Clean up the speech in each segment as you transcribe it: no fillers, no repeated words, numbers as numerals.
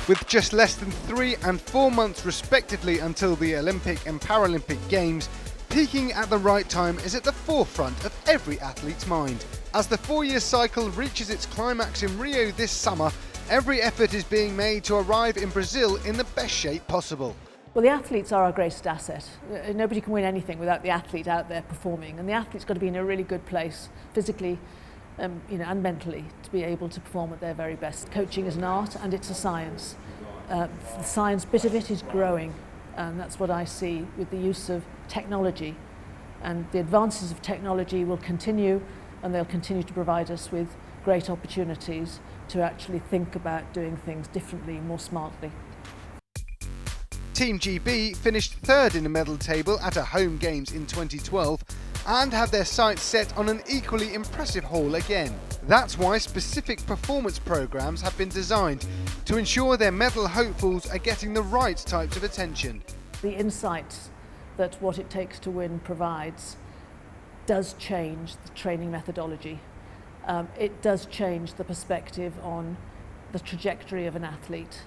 With just less than 3 and 4 months respectively until the Olympic and Paralympic Games, peaking at the right time is at the forefront of every athlete's mind. As the 4-year cycle reaches its climax in Rio this summer, every effort is being made to arrive in Brazil in the best shape possible. Well, the athletes are our greatest asset. Nobody can win anything without the athlete out there performing, and the athlete's got to be in a really good place physically and mentally to be able to perform at their very best. Coaching is an art and it's a science. The science bit of it is growing, and that's what I see with the use of technology. And the advances of technology will continue, and they'll continue to provide us with great opportunities to actually think about doing things differently, more smartly. Team GB finished third in the medal table at a home games in 2012 and have their sights set on an equally impressive haul again. That's why specific performance programmes have been designed to ensure their medal hopefuls are getting the right types of attention. The insights that What It Takes to Win provides does change the training methodology. It does change the perspective on the trajectory of an athlete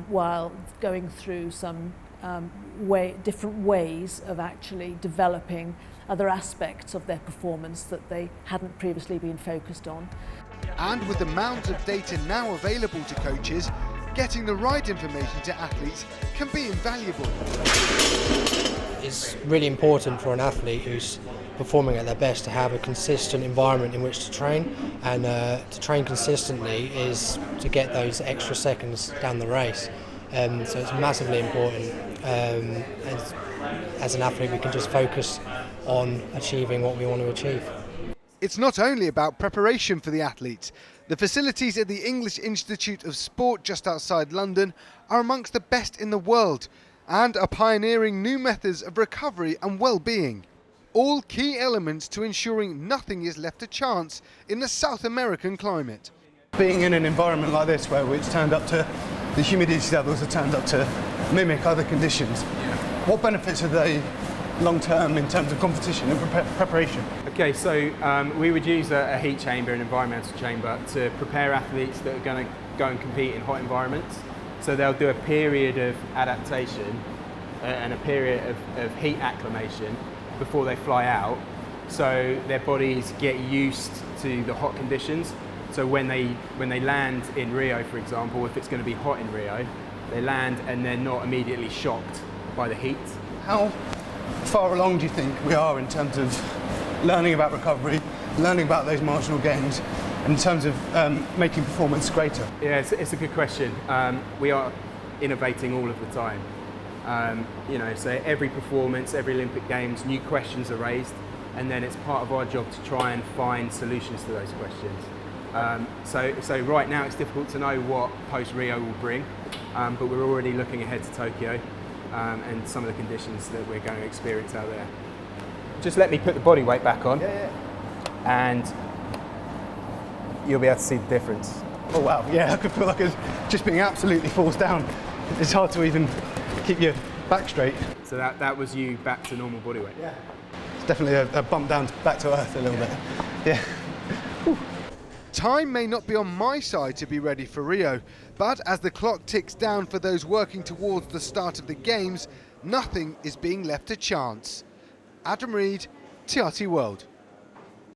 while going through some different ways of actually developing other aspects of their performance that they hadn't previously been focused on. And with the mounds of data now available to coaches, getting the right information to athletes can be invaluable. It's really important for an athlete who's performing at their best to have a consistent environment in which to train, and to train consistently is to get those extra seconds down the race. So it's massively important. As an athlete, we can just focus on achieving what we want to achieve. It's not only about preparation for the athletes. The facilities at the English Institute of Sport just outside London are amongst the best in the world and are pioneering new methods of recovery and well-being. All key elements to ensuring nothing is left to chance in the South American climate. Being in an environment like this where it's turned up to, the humidity levels are turned up to mimic other conditions, what benefits are they long-term in terms of competition and preparation? Okay, so we would use a heat chamber, an environmental chamber, to prepare athletes that are going to go and compete in hot environments. So they'll do a period of adaptation and a period of heat acclimation before they fly out, so their bodies get used to the hot conditions. So when they land in Rio, for example, if it's going to be hot in Rio, they land and they're not immediately shocked by the heat. How far along do you think we are in terms of learning about recovery, learning about those marginal gains, in terms of making performance greater? Yeah, it's a good question. We are innovating all of the time. So every performance, every Olympic Games, new questions are raised, and then it's part of our job to try and find solutions to those questions. So right now it's difficult to know what post-Rio will bring, but we're already looking ahead to Tokyo and some of the conditions that we're going to experience out there. Just let me put the body weight back on, and you'll be able to see the difference. Oh wow, yeah, I could feel like it's just being absolutely forced down. It's hard to even keep your back straight. So that was you back to normal body weight? Yeah. It's definitely a bump down back to earth a little bit. Yeah. Whew. Time may not be on my side to be ready for Rio, but as the clock ticks down for those working towards the start of the Games, nothing is being left to chance. Adam Reed, TRT World.